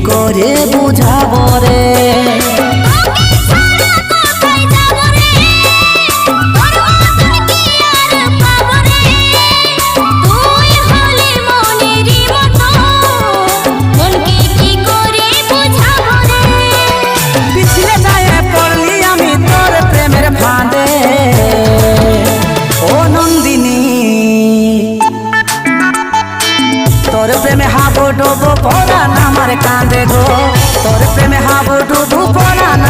করে বুঝাবো রে। তোর প্রেমে হাবুডুবু পরাণ আমার কাঁদে গো, তোর প্রেমে হাবুডুবু পরাণ